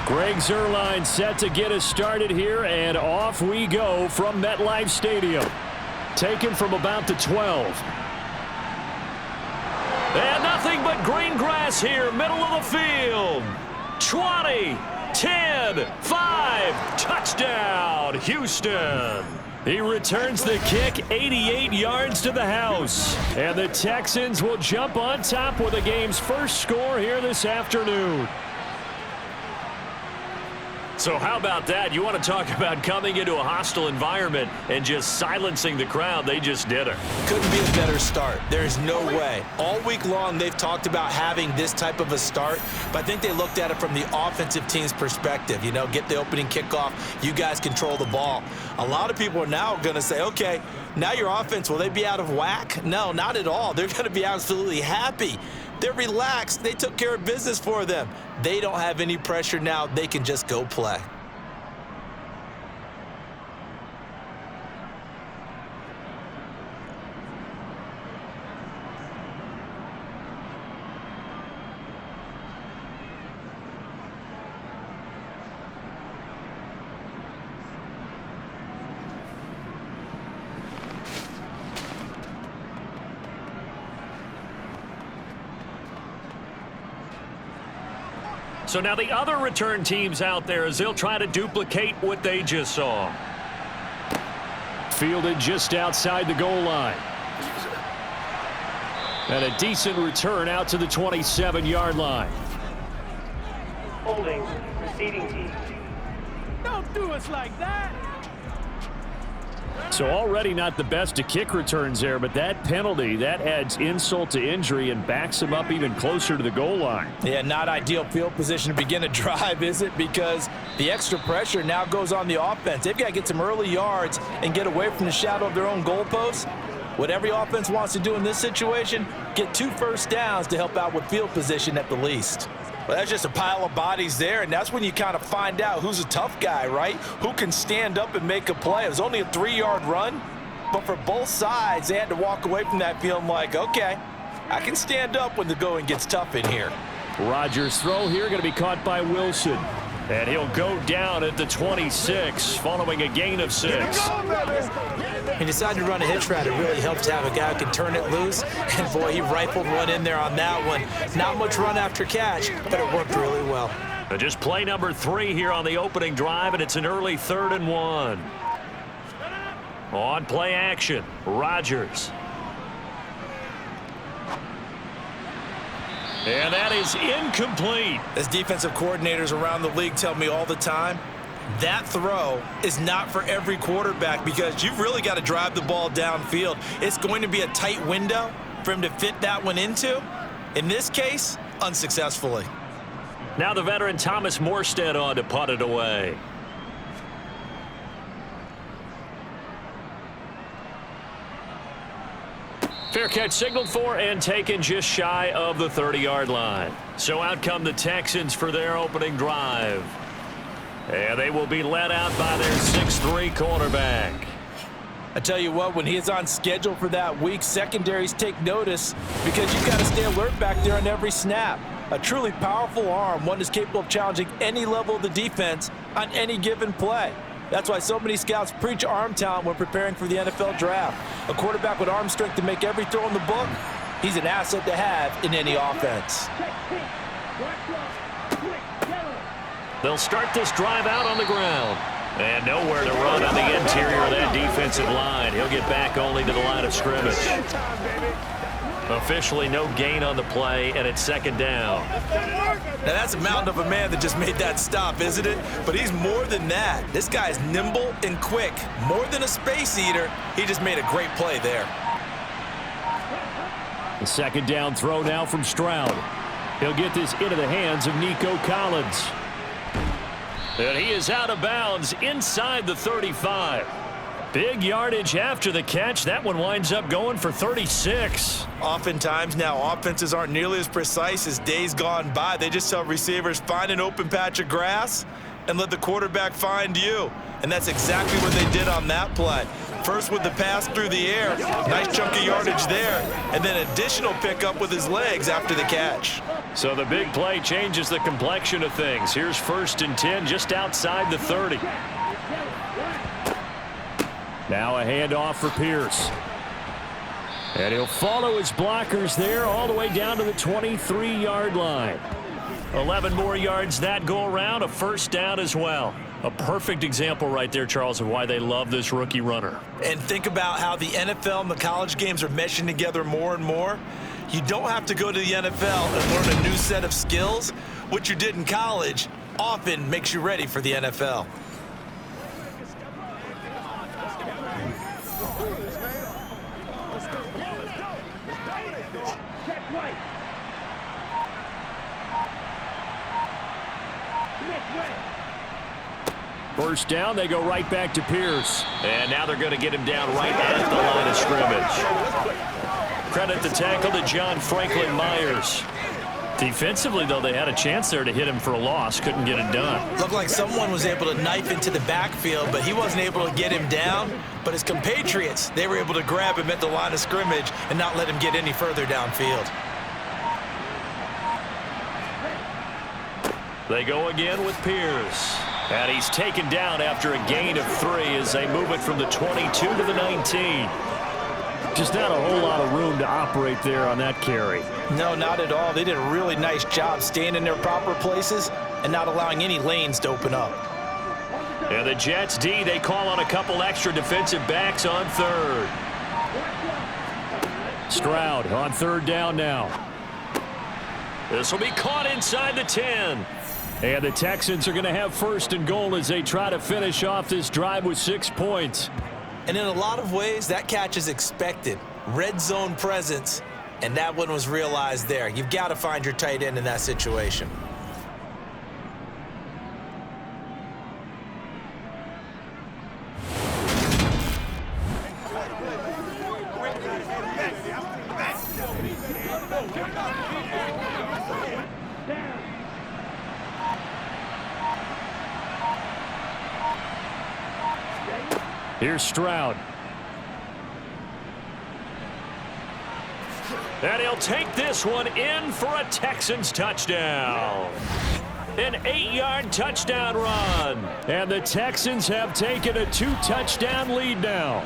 Greg Zuerlein set to get us started here, and off we go from MetLife Stadium. Taken from about the 12. And nothing but green grass here, middle of the field. 20, 10, 5, touchdown, Houston. He returns the kick 88 yards to the house. And the Texans will jump on top with the game's first score here this afternoon. So how about that? You want to talk about coming into a hostile environment and just silencing the crowd. They just did it. Couldn't be a better start. There's no way. All week long they've talked about having this type of a start, but I think they looked at it from the offensive team's perspective. You know, get the opening kickoff. You guys control the ball. A lot of people are now going to say, okay, now your offense, will they be out of whack? No, not at all. They're going to be absolutely happy. They're relaxed. They took care of business for them. They don't have any pressure now. They can just go play. So now the other return teams out there as they'll try to duplicate what they just saw. Fielded just outside the goal line. And a decent return out to the 27-yard line. Holding, receiving team. Don't do us like that. So already not the best to kick returns there, but that penalty, that adds insult to injury and backs him up even closer to the goal line. Yeah, not ideal field position to begin a drive, is it? Because the extra pressure now goes on the offense. They've got to get some early yards and get away from the shadow of their own goalposts. What every offense wants to do in this situation, get 2 first downs to help out with field position at the least. Well, that's just a pile of bodies there, and that's when you kind of find out who's a tough guy, right? Who can stand up and make a play. It was only a 3-yard run, but for both sides, they had to walk away from that feeling like, okay, I can stand up when the going gets tough in here. Rodgers' throw here going to be caught by Wilson. And he'll go down at the 26 following a gain of 6. He decided to run a hitch route. It really helps to have a guy who can turn it loose. And, boy, he rifled one in there on that one. Not much run after catch, but it worked really well. Just play number 3 here on the opening drive, and it's an early 3rd and 1. On play action, Rodgers. And that is incomplete. As defensive coordinators around the league tell me all the time, that throw is not for every quarterback because you've really got to drive the ball downfield. It's going to be a tight window for him to fit that one into. In this case, unsuccessfully. Now the veteran Thomas Morstead on to punt it away. Fair catch signaled for and taken just shy of the 30-yard line. So out come the Texans for their opening drive. And they will be led out by their 6'3" quarterback. I tell you what, when he is on schedule for that week, secondaries take notice because you've got to stay alert back there on every snap. A truly powerful arm, one is capable of challenging any level of the defense on any given play. That's why so many scouts preach arm talent when preparing for the NFL draft. A quarterback with arm strength to make every throw in the book, he's an asset to have in any offense. They'll start this drive out on the ground. And nowhere to run on the interior of that defensive line. He'll get back only to the line of scrimmage. Officially no gain on the play, and it's 2nd down. Now that's a mountain of a man that just made that stop, isn't it? But he's more than that. This guy's nimble and quick. More than a space eater, he just made a great play there. The 2nd down throw now from Stroud. He'll get this into the hands of Nico Collins. And he is out of bounds inside the 35. Big yardage after the catch. That one winds up going for 36. Oftentimes now offenses aren't nearly as precise as days gone by. They just tell receivers, find an open patch of grass and let the quarterback find you. And that's exactly what they did on that play. First with the pass through the air, nice chunk of yardage there, and then additional pickup with his legs after the catch. So the big play changes the complexion of things. Here's 1st and 10 just outside the 30. Now a handoff for Pierce. And he'll follow his blockers there all the way down to the 23-yard line. 11 more yards that go around, a 1st down as well. A perfect example right there, Charles, of why they love this rookie runner. And think about how the NFL and the college games are meshing together more and more. You don't have to go to the NFL and learn a new set of skills. What you did in college often makes you ready for the NFL. First down, they go right back to Pierce. And now they're going to get him down right at the line of scrimmage. Credit the tackle to John Franklin Myers. Defensively, though, they had a chance there to hit him for a loss. Couldn't get it done. Looked like someone was able to knife into the backfield, but he wasn't able to get him down. But his compatriots, they were able to grab him at the line of scrimmage and not let him get any further downfield. They go again with Pierce. And he's taken down after a gain of 3 as they move it from the 22 to the 19. Just not a whole lot of room to operate there on that carry. No, not at all. They did a really nice job staying in their proper places and not allowing any lanes to open up. And the Jets D, they call on a couple extra defensive backs on 3rd. Stroud on 3rd down now. This will be caught inside the 10. And the Texans are going to have 1st and goal as they try to finish off this drive with 6 points. And in a lot of ways, that catch is expected. Red zone presence, and that one was realized there. You've got to find your tight end in that situation. Here's Stroud. And he'll take this one in for a Texans touchdown. An 8-yard touchdown run. And the Texans have taken a 2-touchdown lead now.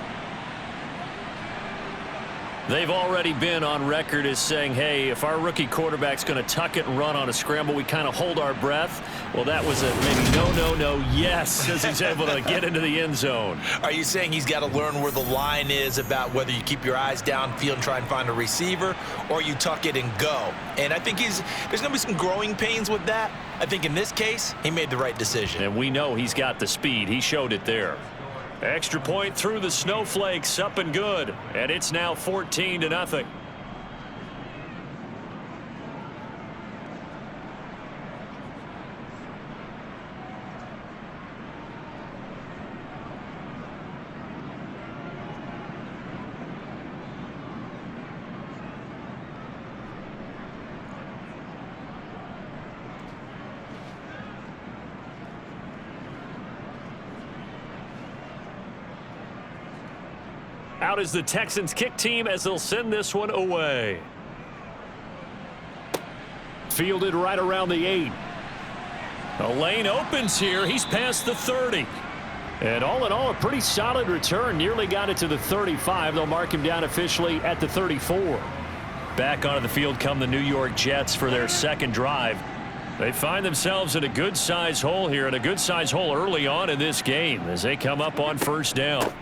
They've already been on record as saying, hey, if our rookie quarterback's going to tuck it and run on a scramble, we kind of hold our breath. Well, that was a maybe no, yes, as he's able to get into the end zone. Are you saying he's got to learn where the line is about whether you keep your eyes downfield and try and find a receiver, or you tuck it and go? And I think there's going to be some growing pains with that. I think in this case, he made the right decision. And we know he's got the speed. He showed it there. Extra point through the snowflakes, up and good. And it's now 14-0. Out is the Texans kick team as they'll send this one away. Fielded right around the 8. A lane opens here. He's past the 30. And all in all, a pretty solid return. Nearly got it to the 35. They'll mark him down officially at the 34. Back onto the field come the New York Jets for their second drive. They find themselves in a good-sized hole here, and a good-sized hole early on in this game as they come up on 1st down.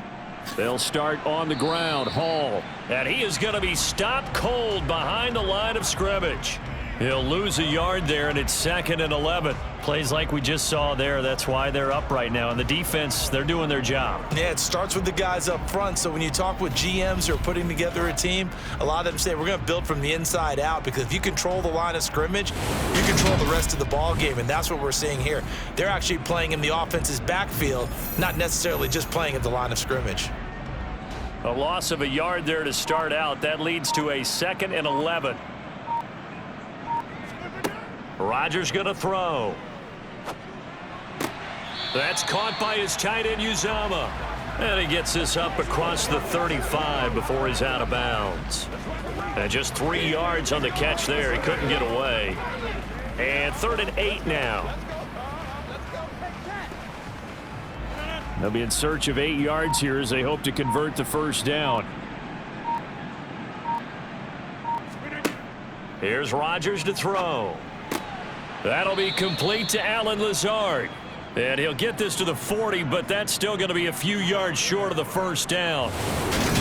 They'll start on the ground. Hall. And he is going to be stopped cold behind the line of scrimmage. He'll lose a yard there, and it's 2nd and 11. Plays like we just saw there. That's why they're up right now. And the defense, they're doing their job. Yeah, it starts with the guys up front. So when you talk with GMs who are putting together a team, a lot of them say we're going to build from the inside out, because if you control the line of scrimmage, you control the rest of the ball game. And that's what we're seeing here. They're actually playing in the offense's backfield, not necessarily just playing at the line of scrimmage. A loss of a yard there to start out. That leads to a 2nd and 11. Rodgers going to throw. That's caught by his tight end, Uzama. And he gets this up across the 35 before he's out of bounds. And just 3 yards on the catch there. He couldn't get away. And 3rd and 8 now. They'll be in search of 8 yards here as they hope to convert the first down. Here's Rodgers to throw. That'll be complete to Allen Lazard. And he'll get this to the 40, but that's still going to be a few yards short of the first down.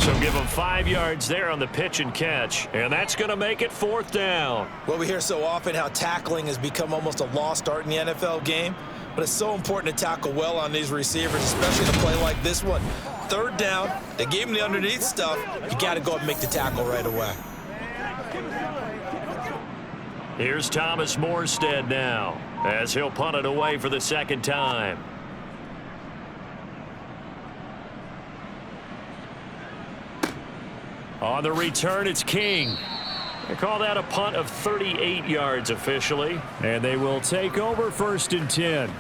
So give him 5 yards there on the pitch and catch, and that's going to make it 4th down. Well, we hear so often how tackling has become almost a lost art in the NFL game, but it's so important to tackle well on these receivers, especially in a play like this one. 3rd down, they gave him the underneath stuff. You got to go and make the tackle right away. Here's Thomas Morstead now, as he'll punt it away for the 2nd time. On the return, it's King. They call that a punt of 38 yards officially. And they will take over 1st and 10.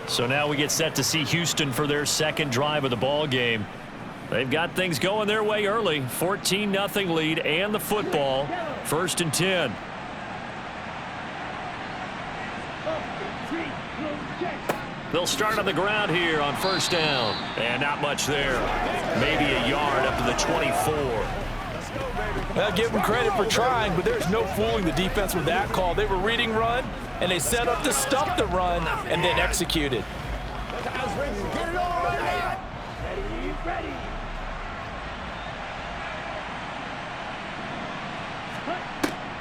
So now we get set to see Houston for their 2nd drive of the ball game. They've got things going their way early. 14-0 lead and the football. 1st and 10. They'll start on the ground here on 1st down. And not much there. Maybe a yard up to the 24. Well, give them credit for trying, but there's no fooling the defense with that call. They were reading run, and they set up to stop the run and then executed.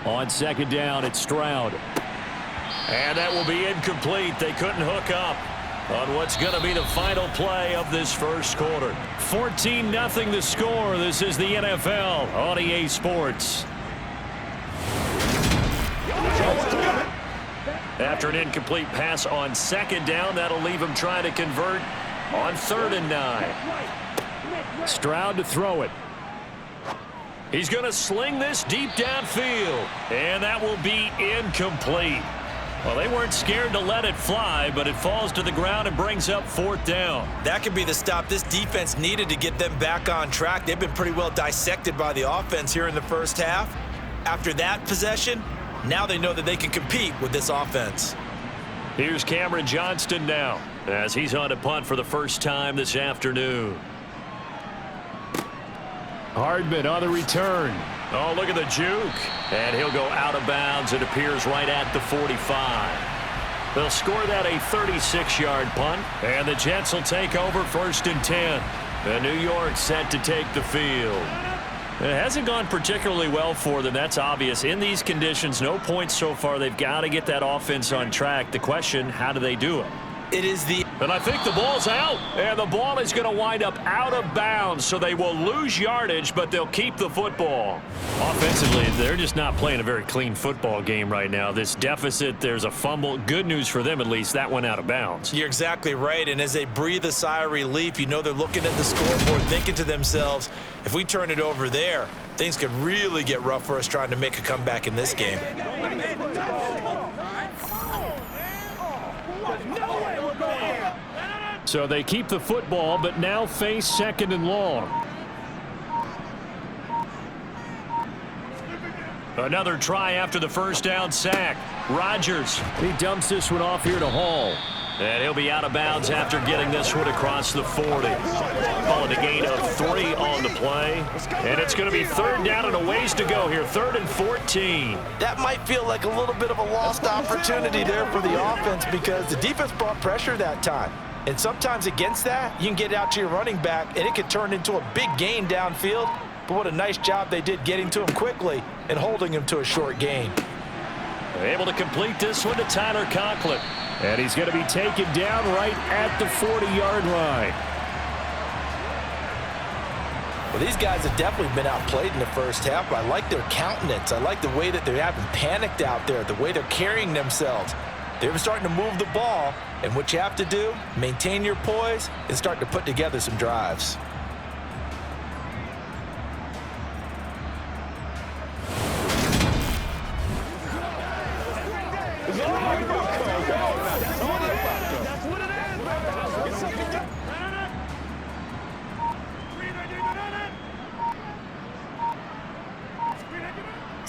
On 2nd down, it's Stroud. And that will be incomplete. They couldn't hook up on what's going to be the final play of this first quarter. 14-0 the score. This is the NFL on EA Sports. After an incomplete pass on 2nd down, that'll leave him trying to convert on 3rd and 9. Stroud to throw it. He's going to sling this deep downfield, and that will be incomplete. Well, they weren't scared to let it fly, but it falls to the ground and brings up 4th down. That could be the stop this defense needed to get them back on track. They've been pretty well dissected by the offense here in the first half. After that possession, now they know that they can compete with this offense. Here's Cameron Johnston now, as he's on to punt for the first time this afternoon. Hardman on the return. Oh, look at the juke. And he'll go out of bounds. It appears right at the 45. They'll score that a 36-yard punt. And the Jets will take over 1st and 10. And New York set to take the field. It hasn't gone particularly well for them. That's obvious. In these conditions, no points so far. They've got to get that offense on track. The question, how do they do it? It is the... And I think the ball's out. And the ball is going to wind up out of bounds, so they will lose yardage, but they'll keep the football. Offensively, they're just not playing a very clean football game right now. This deficit, there's a fumble. Good news for them, at least. That went out of bounds. You're exactly right, and as they breathe a sigh of relief, you know they're looking at the scoreboard, thinking to themselves, if we turn it over there, things could really get rough for us trying to make a comeback in this game. So they keep the football, but now face 2nd and long. Another try after the first down sack. Rodgers. He dumps this one off here to Hall. And he'll be out of bounds after getting this one across the 40. Calling a gain of 3 on the play. And it's going to be 3rd down and a ways to go here. 3rd and 14. That might feel like a little bit of a lost opportunity there for the offense because the defense brought pressure that time. And sometimes against that, you can get out to your running back, and it can turn into a big gain downfield. But what a nice job they did getting to him quickly and holding him to a short gain. Able to complete this one to Tyler Conklin. And he's going to be taken down right at the 40-yard line. Well, these guys have definitely been outplayed in the first half, but I like their countenance. I like the way that they're having panicked out there, the way they're carrying themselves. They're starting to move the ball, and what you have to do, maintain your poise and start to put together some drives.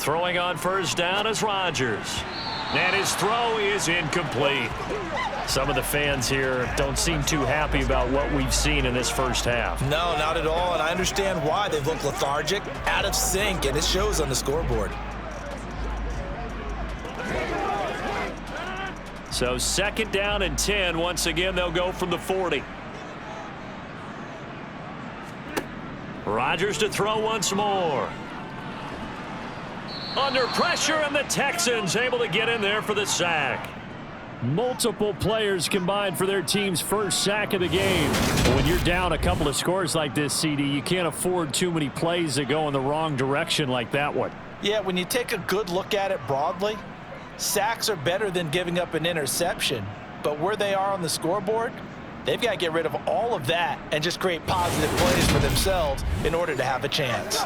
Throwing on first down is Rodgers. And his throw is incomplete. Some of the fans here don't seem too happy about what we've seen in this first half. No, not at all, and I understand why. They look lethargic, out of sync, and it shows on the scoreboard. So 2nd down and 10. Once again, they'll go from the 40. Rodgers to throw once more. Under pressure, and the Texans able to get in there for the sack. Multiple players combined for their team's first sack of the game. But when you're down a couple of scores like this, CD, you can't afford too many plays that go in the wrong direction like that one. Yeah, when you take a good look at it broadly, sacks are better than giving up an interception. But where they are on the scoreboard, they've got to get rid of all of that and just create positive plays for themselves in order to have a chance.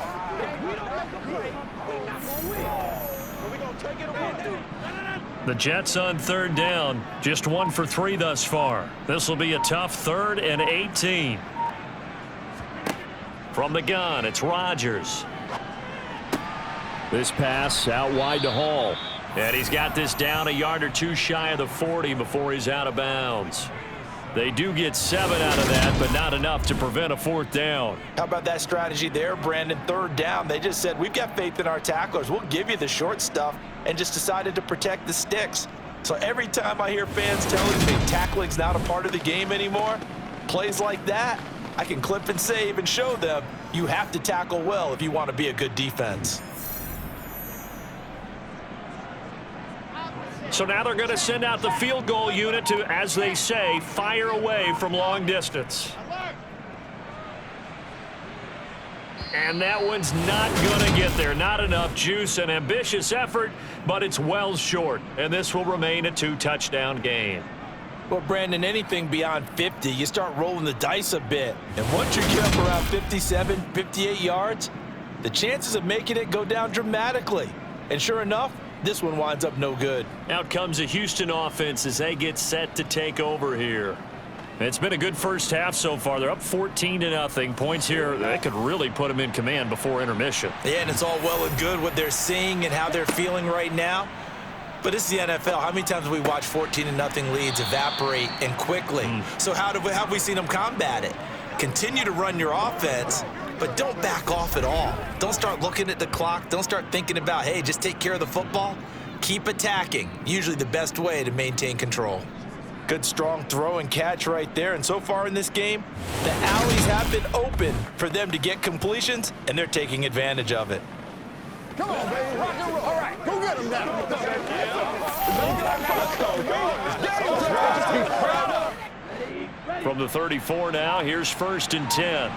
The Jets on 3rd down, just 1 for 3 thus far. This will be a tough 3rd and 18. From the gun, it's Rodgers. This pass out wide to Hall. And he's got this down a yard or two shy of the 40 before he's out of bounds. They do get 7 out of that, but not enough to prevent a 4th down. How about that strategy there, Brandon? 3rd down, they just said, we've got faith in our tacklers. We'll give you the short stuff, and just decided to protect the sticks. So every time I hear fans telling me tackling's not a part of the game anymore, plays like that, I can clip and save and show them you have to tackle well if you want to be a good defense. So now they're going to send out the field goal unit to, as they say, fire away from long distance. And that one's not going to get there. Not enough juice. An ambitious effort, but it's well short. And this will remain a 2-touchdown game. Well, Brandon, anything beyond 50, you start rolling the dice a bit. And once you get up around 57, 58 yards, the chances of making it go down dramatically. And sure enough, this one winds up no good. Out comes the Houston offense as they get set to take over here. It's been a good first half so far. They're up 14-0. Points here that could really put them in command before intermission. Yeah, and it's all well and good what they're seeing and how they're feeling right now. But it's the NFL. How many times have we watched 14-0 leads evaporate and quickly? So how have we seen them combat it? Continue to run your offense, but don't back off at all. Don't start looking at the clock. Don't start thinking about, hey, just take care of the football. Keep attacking. Usually the best way to maintain control. Good strong throw and catch right there. And so far in this game, the alleys have been open for them to get completions, and they're taking advantage of it. Come on, baby. Rock and roll. All right, go get him now. From the 34 now, here's 1st and 10.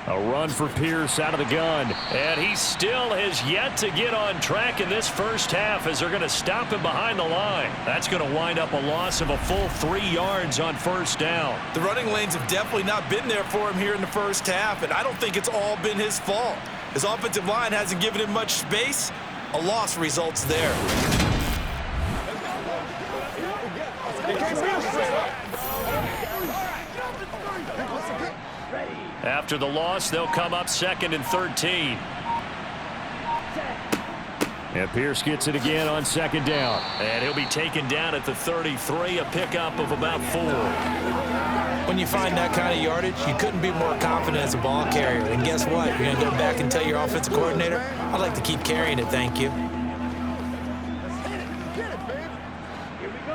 A run for Pierce out of the gun. And he still has yet to get on track in this first half as they're going to stop him behind the line. That's going to wind up a loss of a full 3 yards on 1st down. The running lanes have definitely not been there for him here in the first half, and I don't think it's all been his fault. His offensive line hasn't given him much space. A loss results there. After the loss, they'll come up 2nd and 13. And Pierce gets it again on 2nd down. And he'll be taken down at the 33, a pickup of about 4. When you find that kind of yardage, you couldn't be more confident as a ball carrier. And guess what? You're going to go back and tell your offensive coordinator, I'd like to keep carrying it, thank you.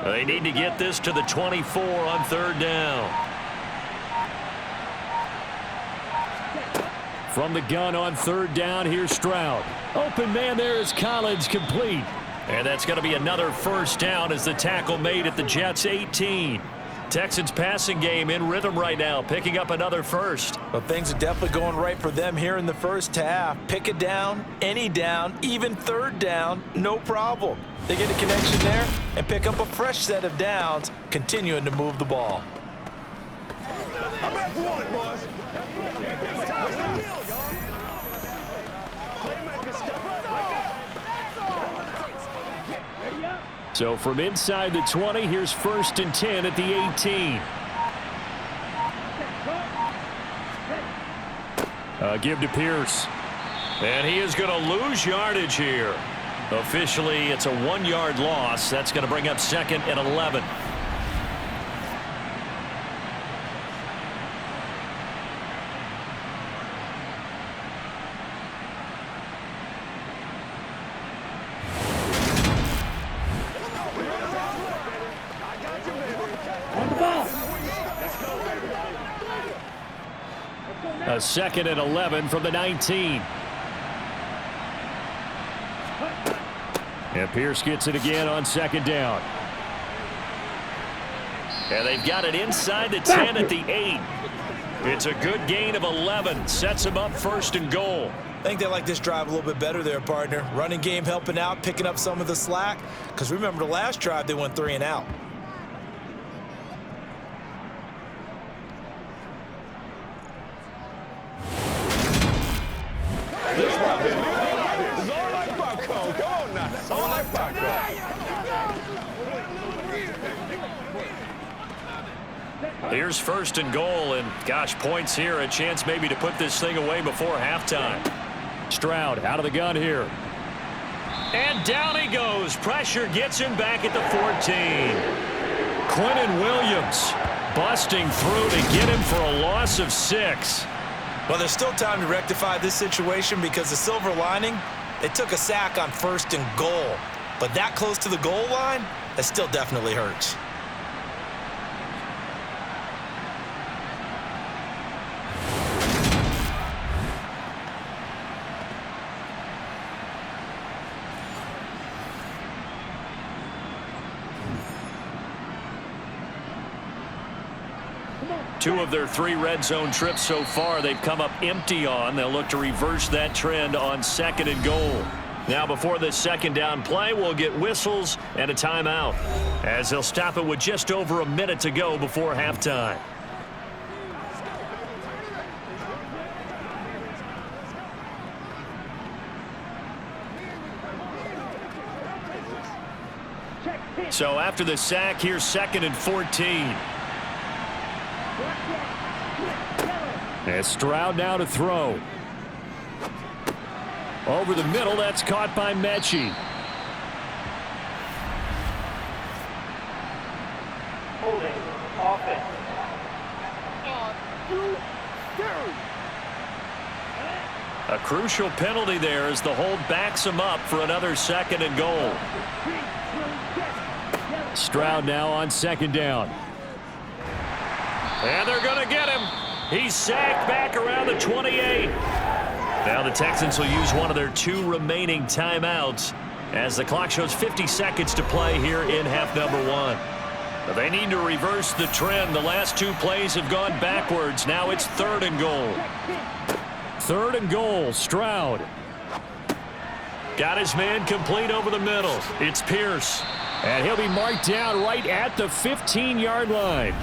They need to get this to the 24 on 3rd down. From the gun on 3rd down, here's Stroud. Open man there is Collins, complete. And that's going to be another 1st down as the tackle made at the Jets' 18. Texans passing game in rhythm right now, picking up another 1st. Well, things are definitely going right for them here in the first half. Pick a down, any down, even 3rd down, no problem. They get a connection there and pick up a fresh set of downs, continuing to move the ball. I'm back for one, boys. So from inside the 20, here's 1st and 10 at the 18. Give to Pierce. And he is going to lose yardage here. Officially, it's a 1-yard loss. That's going to bring up 2nd and 11. A 2nd and 11 from the 19. And Pierce gets it again on 2nd down. And they've got it inside the 10 at the 8. It's a good gain of 11. Sets them up 1st and goal. I think they like this drive a little bit better there, partner. Running game helping out, picking up some of the slack. Because remember, the last drive, they went 3 and out. Here's 1st and goal, and gosh, points here, a chance maybe to put this thing away before halftime. Stroud out of the gun here. And down he goes. Pressure gets him back at the 14. Quentin Williams busting through to get him for a loss of 6. Well, there's still time to rectify this situation because the silver lining, they took a sack on 1st and goal. But that close to the goal line, that still definitely hurts. Two of their 3 red zone trips so far they've come up empty on. They'll look to reverse that trend on 2nd and goal. Now before this 2nd down play, we'll get whistles and a timeout as they'll stop it with just over a minute to go before halftime. So after the sack, here's 2nd and 14. And Stroud now to throw. Over the middle, that's caught by Mechie. Holding offense. A crucial penalty there as the hold backs him up for another 2nd and goal. Stroud now on 2nd down. And they're going to get him. He's sacked back around the 28. Now the Texans will use one of their 2 remaining timeouts as the clock shows 50 seconds to play here in half number 1. But they need to reverse the trend. The last 2 plays have gone backwards. Now it's 3rd and goal. 3rd and goal, Stroud. Got his man complete over the middle. It's Pierce. And he'll be marked down right at the 15-yard line.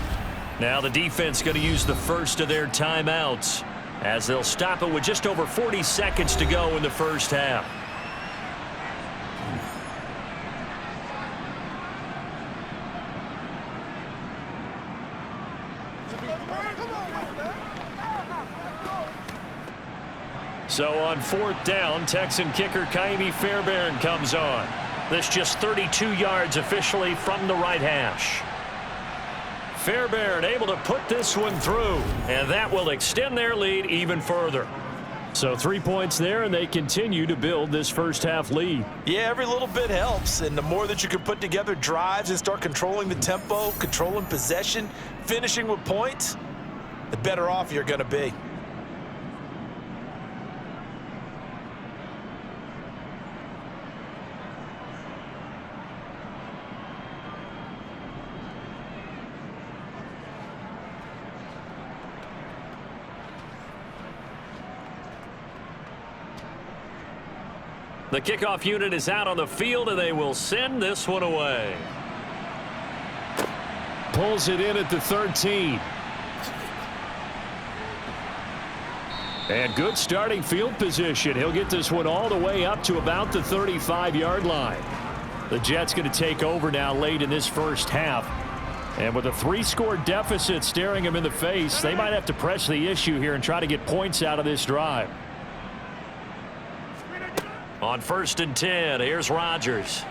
Now the defense going to use the first of their timeouts as they'll stop it with just over 40 seconds to go in the first half. So on 4th down, Texan kicker Kaimi Fairbairn comes on. This just 32 yards officially from the right hash. Fairbairn able to put this one through, and that will extend their lead even further. So 3 points there, and they continue to build this first half lead. Yeah, every little bit helps, and the more that you can put together drives and start controlling the tempo, controlling possession, finishing with points, the better off you're going to be. The kickoff unit is out on the field, and they will send this one away. Pulls it in at the 13. And good starting field position. He'll get this one all the way up to about the 35-yard line. The Jets going to take over now late in this first half. And with a 3-score deficit staring them in the face, they might have to press the issue here and try to get points out of this drive. On 1st and 10, here's Rodgers.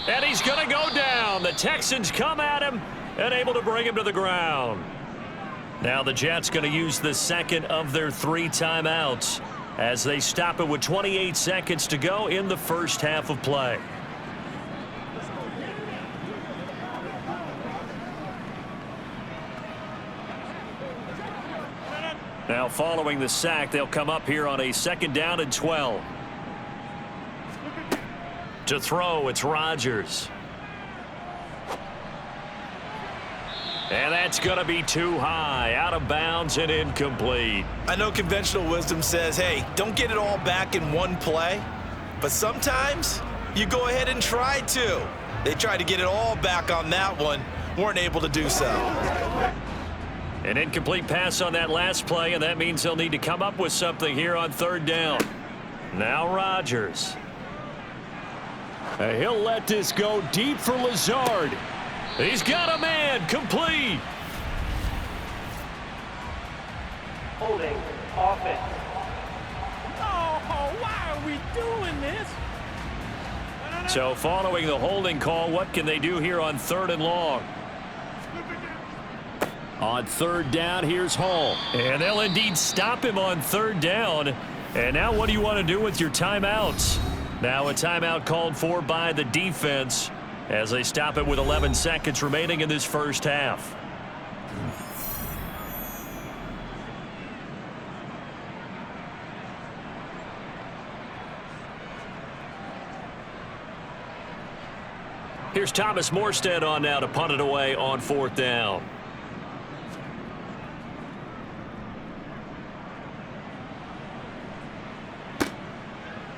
And he's going to go down. The Texans come at him and able to bring him to the ground. Now the Jets going to use the second of their 3 timeouts as they stop it with 28 seconds to go in the first half of play. Now following the sack, they'll come up here on a 2nd down and 12. To throw, it's Rodgers. And that's going to be too high, out of bounds and incomplete. I know conventional wisdom says, hey, don't get it all back in one play. But sometimes you go ahead and try to. They tried to get it all back on that one, weren't able to do so. An incomplete pass on that last play, and that means they'll need to come up with something here on 3rd down. Now Rodgers. He'll let this go deep for Lazard. He's got a man, complete. Holding offense. Oh, why are we doing this? So following the holding call, what can they do here on 3rd and long? On 3rd down, here's Hall. And they'll indeed stop him on 3rd down. And now what do you want to do with your timeouts? Now a timeout called for by the defense as they stop it with 11 seconds remaining in this first half. Here's Thomas Morstead on now to punt it away on 4th down.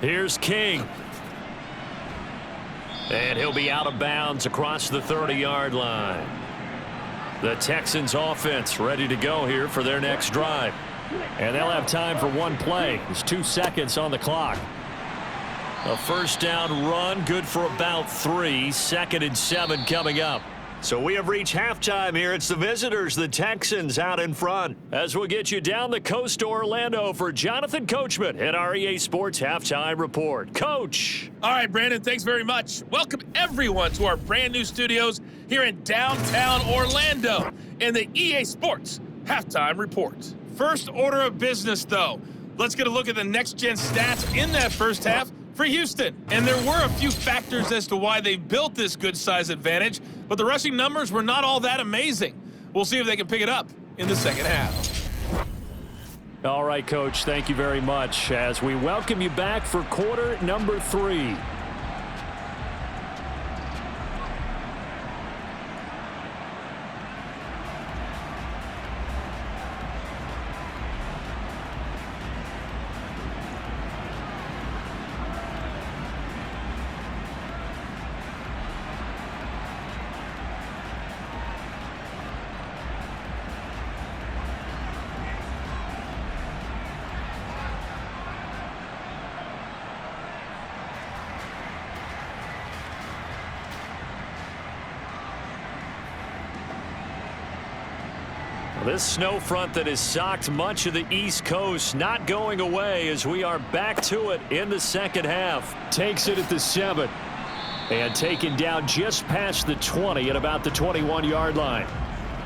Here's King. And he'll be out of bounds across the 30-yard line. The Texans offense ready to go here for their next drive. And they'll have time for one play. There's 2 seconds on the clock. A 1st down run, good for about 3. 2nd and 7 coming up. So we have reached halftime here. It's the visitors, the Texans, out in front. As we'll get you down the coast to Orlando for Jonathan Coachman at our EA Sports Halftime Report. Coach. All right, Brandon, thanks very much. Welcome, everyone, to our brand new studios here in downtown Orlando in the EA Sports Halftime Report. First order of business, though. Let's get a look at the next-gen stats in that first half for Houston. And there were a few factors as to why they built this good size advantage, but the rushing numbers were not all that amazing. We'll see if they can pick it up in the second half. All right, Coach, thank you very much as we welcome you back for quarter number 3. This snow front that has socked much of the East Coast not going away as we are back to it in the second half. Takes it at the 7 and taken down just past the 20 at about the 21-yard line.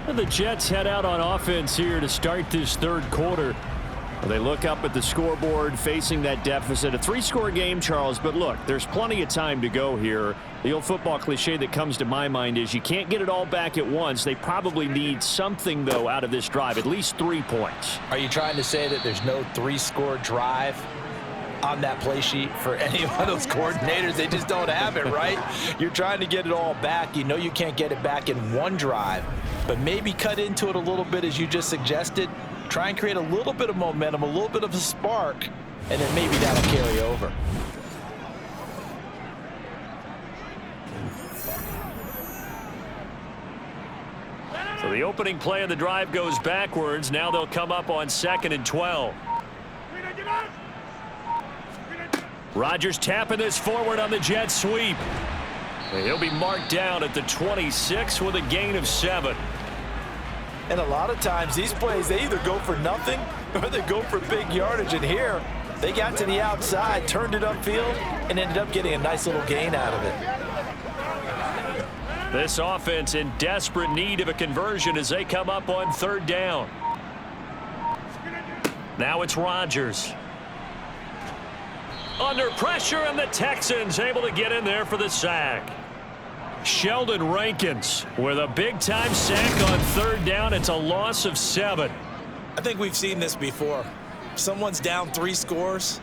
And the Jets head out on offense here to start this 3rd quarter. They look up at the scoreboard facing that deficit. A 3-score game, Charles, but look, there's plenty of time to go here. The old football cliche that comes to my mind is you can't get it all back at once. They probably need something, though, out of this drive, at least 3 points. Are you trying to say that there's no 3-score drive on that play sheet for any of those coordinators? They just don't have it, right? You're trying to get it all back. You know you can't get it back in one drive, but maybe cut into it a little bit as you just suggested. Try and create a little bit of momentum, a little bit of a spark, and then maybe that'll carry over. So the opening play of the drive goes backwards. Now they'll come up on 2nd and 12. Rodgers tapping this forward on the jet sweep. He'll be marked down at the 26 with a gain of 7. And a lot of times these plays, they either go for nothing or they go for big yardage. And here, they got to the outside, turned it upfield, and ended up getting a nice little gain out of it. This offense in desperate need of a conversion as they come up on 3rd down. Now it's Rodgers. Under pressure, and the Texans able to get in there for the sack. Sheldon Rankins with a big-time sack on 3rd down. It's a loss of 7. I think we've seen this before. If someone's down 3 scores,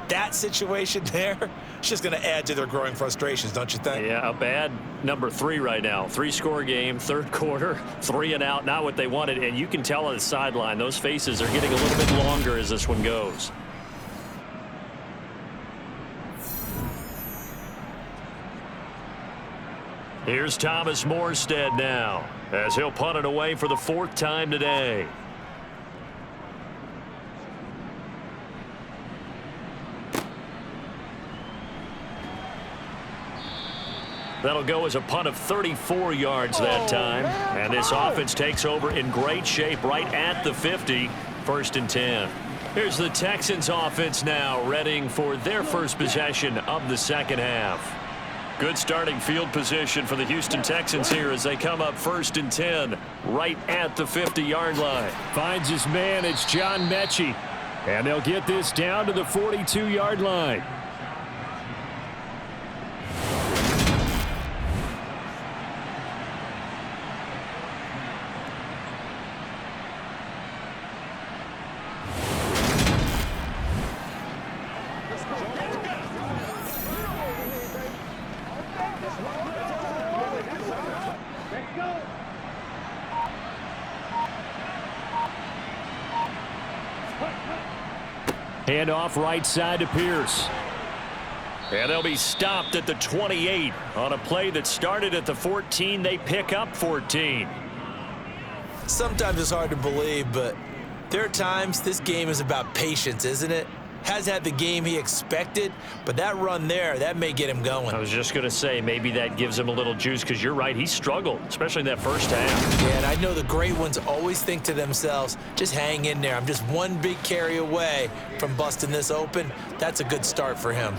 that situation there, it's just going to add to their growing frustrations, don't you think? Yeah, a bad number 3 right now. 3-score game, 3rd quarter, 3 and out, not what they wanted. And you can tell on the sideline, those faces are getting a little bit longer as this one goes. Here's Thomas Morstead now, as he'll punt it away for the 4th time today. That'll go as a punt of 34 yards that time. And this offense takes over in great shape right at the 50, 1st and 10. Here's the Texans offense now, readying for their first possession of the 2nd half. Good starting field position for the Houston Texans here as they come up 1st and 10 right at the 50-yard line. Finds his man. It's John Mechie. And they'll get this down to the 42-yard line. Hand off right side to Pierce. And they'll be stopped at the 28 on a play that started at the 14. They pick up 14. Sometimes it's hard to believe, but there are times this game is about patience, isn't it? Has had the game he expected, but that run there, that may get him going. I was just going to say, maybe that gives him a little juice, because you're right, he struggled, especially in that first half. Yeah, and I know the great ones always think to themselves, just hang in there. I'm just one big carry away from busting this open. That's a good start for him.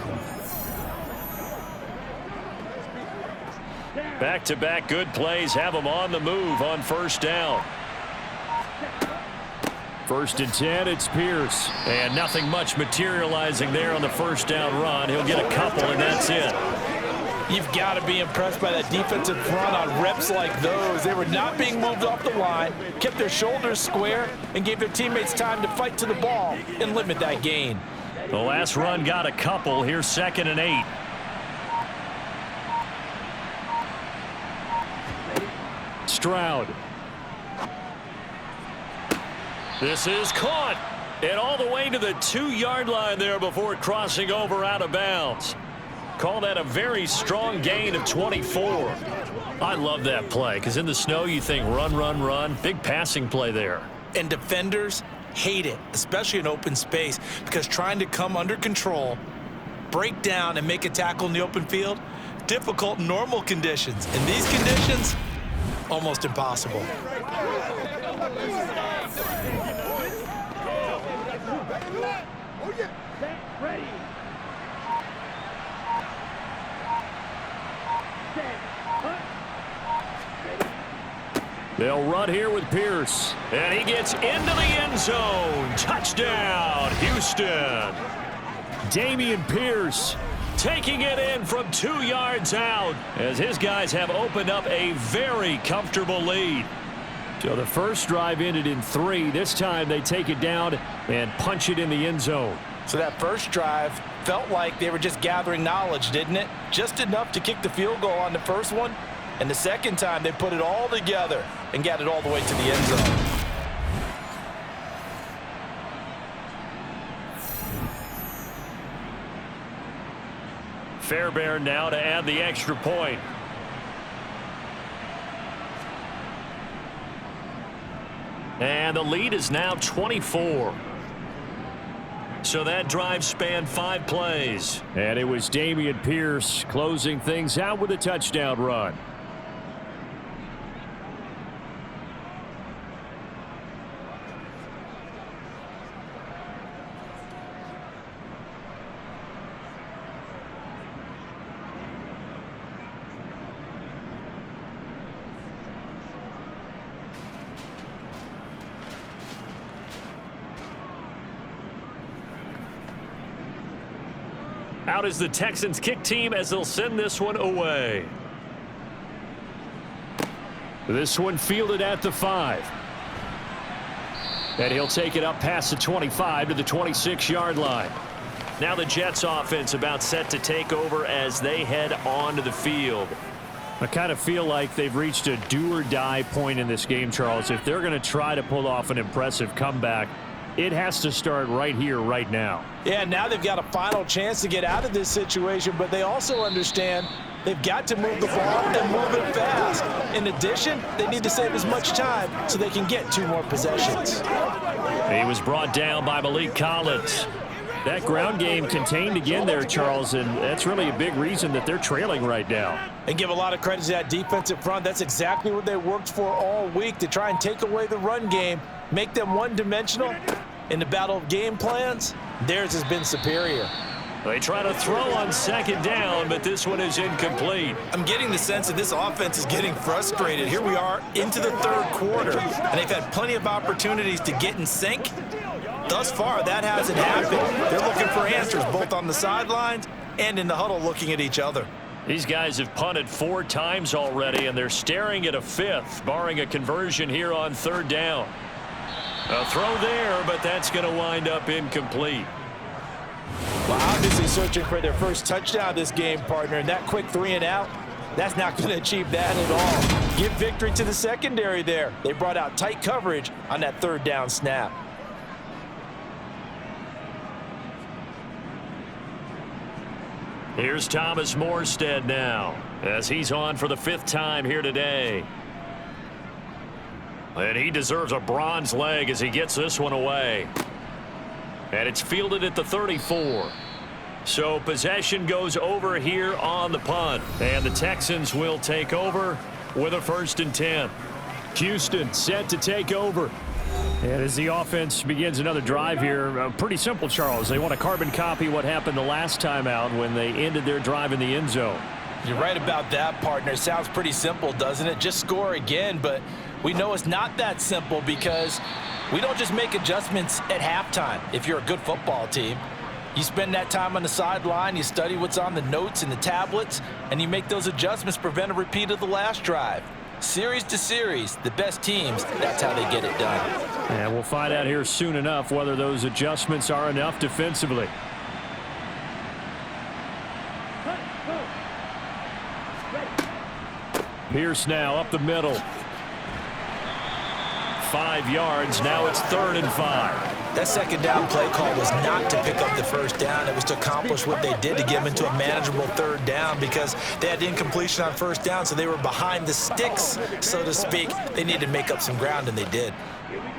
Back-to-back good plays have him on the move on 1st down. 1st and 10, it's Pierce. And nothing much materializing there on the 1st down run. He'll get a couple, and that's it. You've got to be impressed by that defensive front on reps like those. They were not being moved off the line, kept their shoulders square, and gave their teammates time to fight to the ball and limit that gain. The last run got a couple. Here's 2nd and 8. Stroud. This is caught. And all the way to the 2-yard line there before crossing over out of bounds. Call that a very strong gain of 24. I love that play, because in the snow you think run, run, run. Big passing play there. And defenders hate it, especially in open space, because trying to come under control, break down, and make a tackle in the open field, difficult in normal conditions. In these conditions, almost impossible. Ready. They'll run here with Pierce. And he gets into the end zone. Touchdown, Houston. Dameon Pierce Taking it in from 2 yards out as his guys have opened up a very comfortable lead. So the first drive ended in 3. This time they take it down and punch it in the end zone. So that first drive felt like they were just gathering knowledge, didn't it? Just enough to kick the field goal on the first one. And the second time they put it all together and got it all the way to the end zone. Fairbairn now to add the extra point. And the lead is now 24. So that drive spanned 5 plays. And it was Dameon Pierce closing things out with a touchdown run. Out is the Texans kick team as they'll send this one away. This one fielded at the 5. And he'll take it up past the 25 to the 26-yard line. Now the Jets offense about set to take over as they head onto the field. I kind of feel like they've reached a do-or-die point in this game, Charles. If they're going to try to pull off an impressive comeback, it has to start right here, right now. Yeah, now they've got a final chance to get out of this situation, but they also understand they've got to move the ball and move it fast. In addition, they need to save as much time so they can get 2 more possessions. He was brought down by Malik Collins. That ground game contained again there, Charles, and that's really a big reason that they're trailing right now. And give a lot of credit to that defensive front. That's exactly what they worked for all week, to try and take away the run game, make them one-dimensional. In the battle of game plans, theirs has been superior. They try to throw on 2nd down, but this one is incomplete. I'm getting the sense that this offense is getting frustrated. Here we are into the 3rd quarter, and they've had plenty of opportunities to get in sync. Thus far, that hasn't happened. They're looking for answers both on the sidelines and in the huddle looking at each other. These guys have punted 4 times already, and they're staring at a 5th, barring a conversion here on 3rd down. A throw there, but that's going to wind up incomplete. Well, obviously searching for their first touchdown this game, partner, and that quick 3 and out, that's not going to achieve that at all. Give victory to the secondary there. They brought out tight coverage on that 3rd down snap. Here's Thomas Morstead now, as he's on for the 5th time here today. And he deserves a bronze leg as he gets this one away. And it's fielded at the 34. So possession goes over here on the punt. And the Texans will take over with a 1st and 10. Houston set to take over. And as the offense begins another drive here, pretty simple, Charles. They want to carbon copy what happened the last time out when they ended their drive in the end zone. You're right about that, partner. Sounds pretty simple, doesn't it? Just score again, but we know it's not that simple because we don't just make adjustments at halftime. If you're a good football team, you spend that time on the sideline, you study what's on the notes and the tablets, and you make those adjustments, prevent a repeat of the last drive. Series to series, the best teams, that's how they get it done. And we'll find out here soon enough whether those adjustments are enough defensively. Pierce now up the middle. 5 yards. Now it's 3rd and 5. That 2nd down play call was not to pick up the 1st down. It was to accomplish what they did to get them into a manageable 3rd down because they had incompletion on 1st down, so they were behind the sticks, so to speak. They needed to make up some ground, and they did.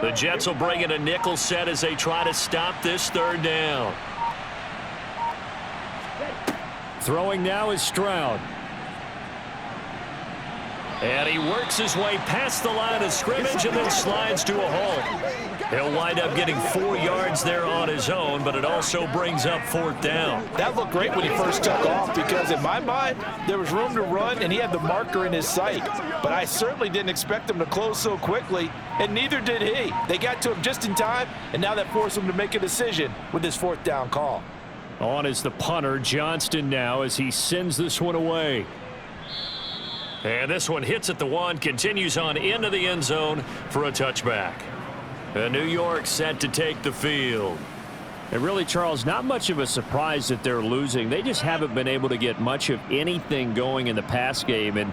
The Jets will bring in a nickel set as they try to stop this 3rd down. Throwing now is Stroud. And he works his way past the line of scrimmage and then slides to a halt. He'll wind up getting 4 yards there on his own, but it also brings up 4th down. That looked great when he first took off because in my mind, there was room to run and he had the marker in his sight. But I certainly didn't expect him to close so quickly, and neither did he. They got to him just in time, and now that forced him to make a decision with his 4th down call. On is the punter, Johnston now, as he sends this one away. And this one hits at the 1, continues on into the end zone for a touchback. And New York set to take the field. And really, Charles, not much of a surprise that they're losing. They just haven't been able to get much of anything going in the pass game. And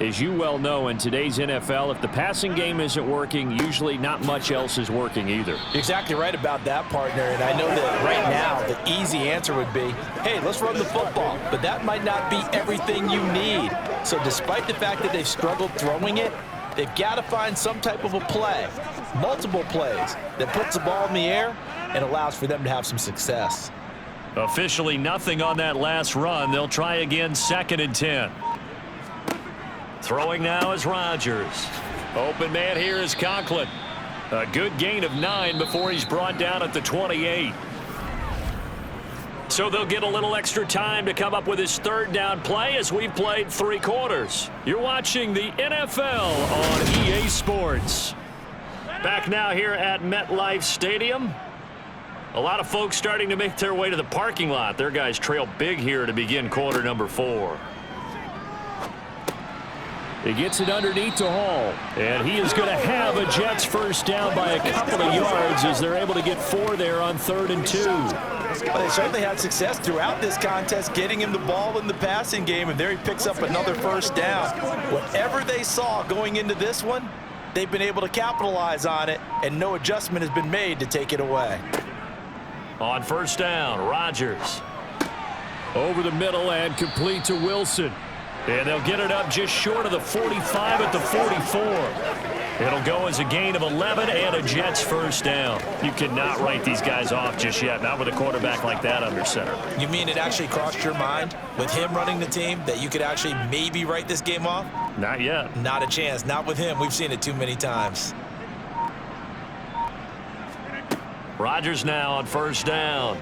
as you well know, in today's NFL, if the passing game isn't working, usually not much else is working either. You're exactly right about that, partner. And I know that right now the easy answer would be, hey, let's run the football. But that might not be everything you need. So despite the fact that they've struggled throwing it, they've got to find some type of a play, multiple plays, that puts the ball in the air and allows for them to have some success. Officially nothing on that last run. They'll try again, 2nd and 10. Throwing now is Rodgers. Open man here is Conklin. A good gain of 9 before he's brought down at the 28. So they'll get a little extra time to come up with his 3rd down play as we've played 3 quarters. You're watching the NFL on EA Sports. Back now here at MetLife Stadium. A lot of folks starting to make their way to the parking lot. Their guys trail big here to begin quarter number 4. He gets it underneath to Hall. And he is going to have a Jets first down by a couple of yards as they're able to get 4 there on 3rd and 2. Well, they certainly had success throughout this contest, getting him the ball in the passing game, and there he picks up another first down. Whatever they saw going into this one, they've been able to capitalize on it, and no adjustment has been made to take it away. On first down, Rodgers. Over the middle and complete to Wilson. And they'll get it up just short of the 45 at the 44. It'll go as a gain of 11 and a Jets first down. You cannot write these guys off just yet, not with a quarterback like that under center. You mean it actually crossed your mind with him running the team that you could actually maybe write this game off? Not yet. Not a chance. Not with him. We've seen it too many times. Rodgers now on first down.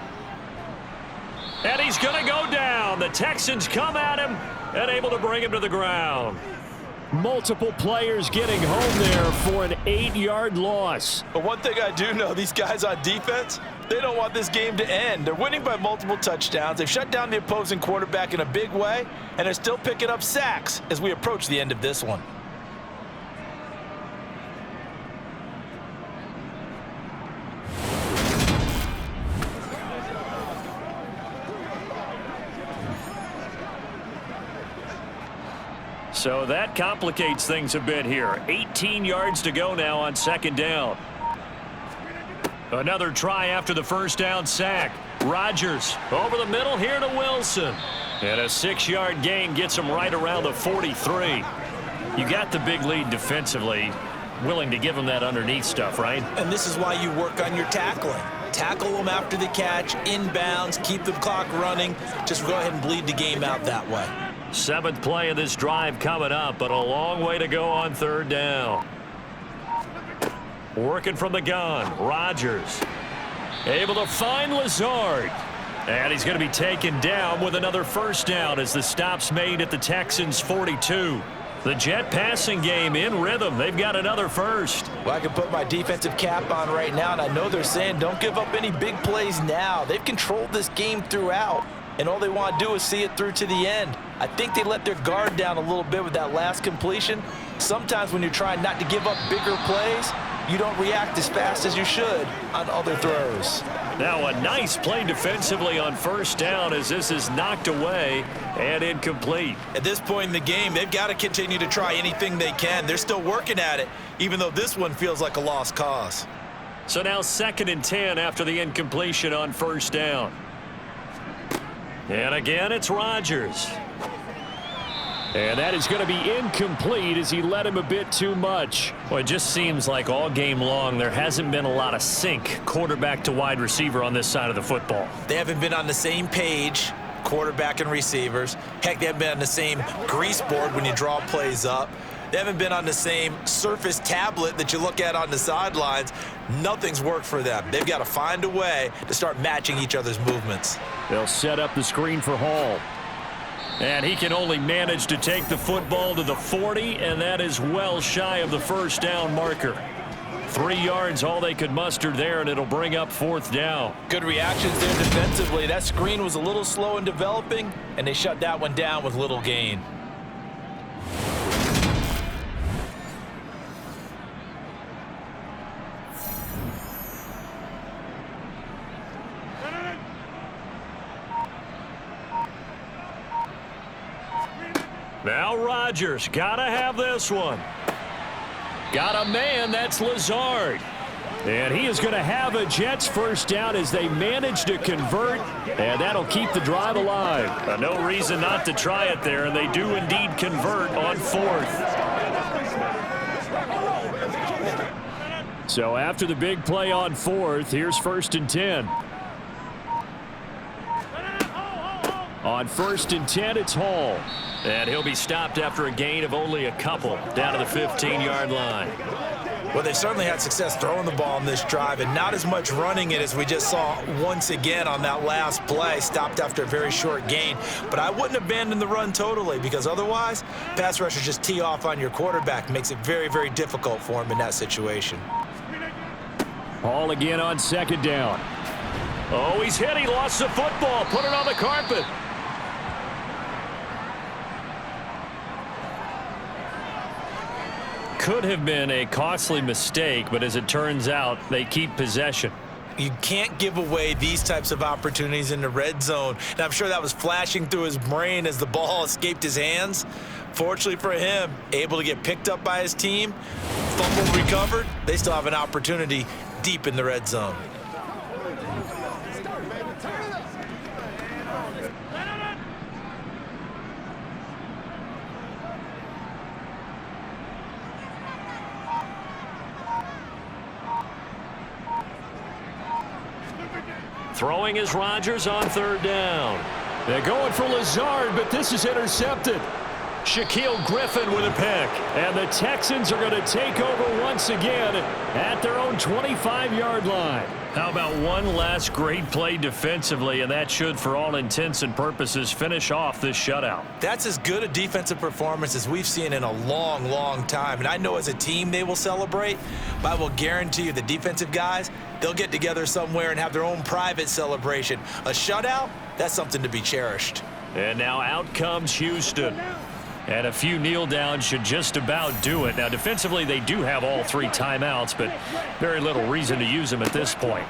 And he's going to go down. The Texans come at him and able to bring him to the ground. Multiple players getting home there for an 8-yard loss. But one thing I do know, these guys on defense, they don't want this game to end. They're winning by multiple touchdowns. They've shut down the opposing quarterback in a big way, and they're still picking up sacks as we approach the end of this one. So that complicates things a bit here. 18 yards to go now on 2nd down. Another try after the first down sack. Rodgers over the middle here to Wilson. And a 6-yard gain gets him right around the 43. You got the big lead defensively. Willing to give him that underneath stuff, right? And this is why you work on your tackling. Tackle them after the catch, inbounds, keep the clock running. Just go ahead and bleed the game out that way. 7th play of this drive coming up, but a long way to go on 3rd down. Working from the gun, Rodgers. Able to find Lazard. And he's going to be taken down with another first down as the stop's made at the Texans' 42. The Jet passing game in rhythm. They've got another first. Well, I can put my defensive cap on right now, and I know they're saying don't give up any big plays now. They've controlled this game throughout, and all they want to do is see it through to the end. I think they let their guard down a little bit with that last completion. Sometimes when you're trying not to give up bigger plays, you don't react as fast as you should on other throws. Now a nice play defensively on first down as this is knocked away and incomplete. At this point in the game, they've got to continue to try anything they can. They're still working at it, even though this one feels like a lost cause. So now 2nd and 10 after the incompletion on first down. And again, it's Rodgers. And that is going to be incomplete as he led him a bit too much. Well, it just seems like all game long there hasn't been a lot of sync quarterback to wide receiver on this side of the football. They haven't been on the same page, quarterback and receivers. Heck, they haven't been on the same grease board when you draw plays up. They haven't been on the same Surface tablet that you look at on the sidelines. Nothing's worked for them. They've got to find a way to start matching each other's movements. They'll set up the screen for Hall. And he can only manage to take the football to the 40, and that is well shy of the first down marker. 3 yards, all they could muster there, and it'll bring up 4th down. Good reactions there defensively. That screen was a little slow in developing, and they shut that one down with little gain. Now Rodgers, gotta have this one. Got a man, that's Lazard. And he is going to have a Jets first down as they manage to convert, and that'll keep the drive alive. No reason not to try it there, and they do indeed convert on 4th. So after the big play on 4th, here's 1st and 10. On 1st and 10, it's Hall. And he'll be stopped after a gain of only a couple down to the 15-yard line. Well, they've certainly had success throwing the ball on this drive and not as much running it as we just saw once again on that last play, stopped after a very short gain. But I wouldn't abandon the run totally, because otherwise, pass rushers just tee off on your quarterback. Makes it very, very difficult for him in that situation. Hall again on 2nd down. Oh, he's hit. He lost the football. Put it on the carpet. Could have been a costly mistake, but as it turns out, they keep possession. You can't give away these types of opportunities in the red zone. And I'm sure that was flashing through his brain as the ball escaped his hands. Fortunately for him, able to get picked up by his team, fumble recovered. They still have an opportunity deep in the red zone. Throwing is Rodgers on 3rd down. They're going for Lazard, but this is intercepted. Shaquille Griffin with a pick. And the Texans are going to take over once again at their own 25-yard line. How about one last great play defensively, and that should, for all intents and purposes, finish off this shutout. That's as good a defensive performance as we've seen in a long, long time. And I know as a team they will celebrate, but I will guarantee you the defensive guys, they'll get together somewhere and have their own private celebration. A shutout, that's something to be cherished. And now out comes Houston. And a few kneel downs should just about do it. Now, defensively, they do have all 3 timeouts, but very little reason to use them at this point.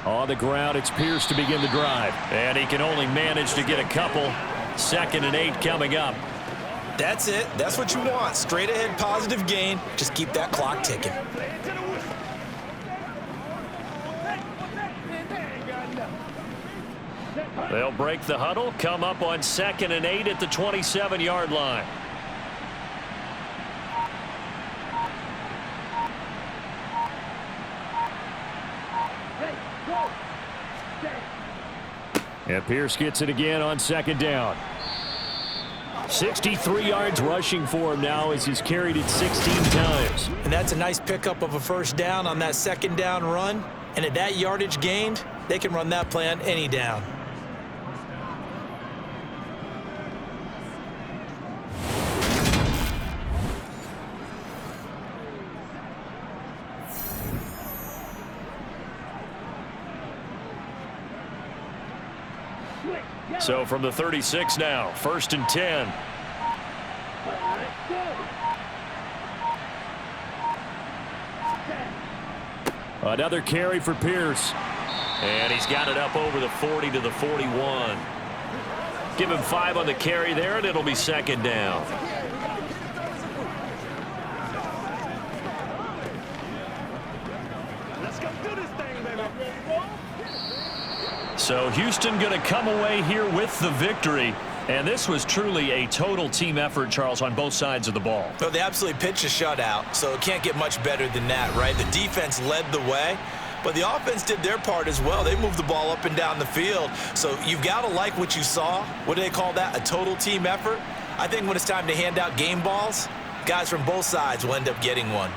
On the ground, it's Pierce to begin the drive. And he can only manage to get a couple. 2nd and 8 coming up. That's it. That's what you want. Straight ahead positive gain. Just keep that clock ticking. They'll break the huddle, come up on 2nd and 8 at the 27-yard line. And Pierce gets it again on 2nd down. 63 yards rushing for him now as he's carried it 16 times. And that's a nice pickup of a 1st down on that 2nd down run. And at that yardage gained, they can run that play on any down. So from the 36 now, 1st and 10. Another carry for Pierce. And he's got it up over the 40 to the 41. Give him 5 on the carry there, and it'll be 2nd down. Let's go do this thing, baby. So Houston going to come away here with the victory. And this was truly a total team effort, Charles, on both sides of the ball. Well, they absolutely pitched a shutout, so it can't get much better than that, right? The defense led the way, but the offense did their part as well. They moved the ball up and down the field. So you've got to like what you saw. What do they call that? A total team effort? I think when it's time to hand out game balls, guys from both sides will end up getting one.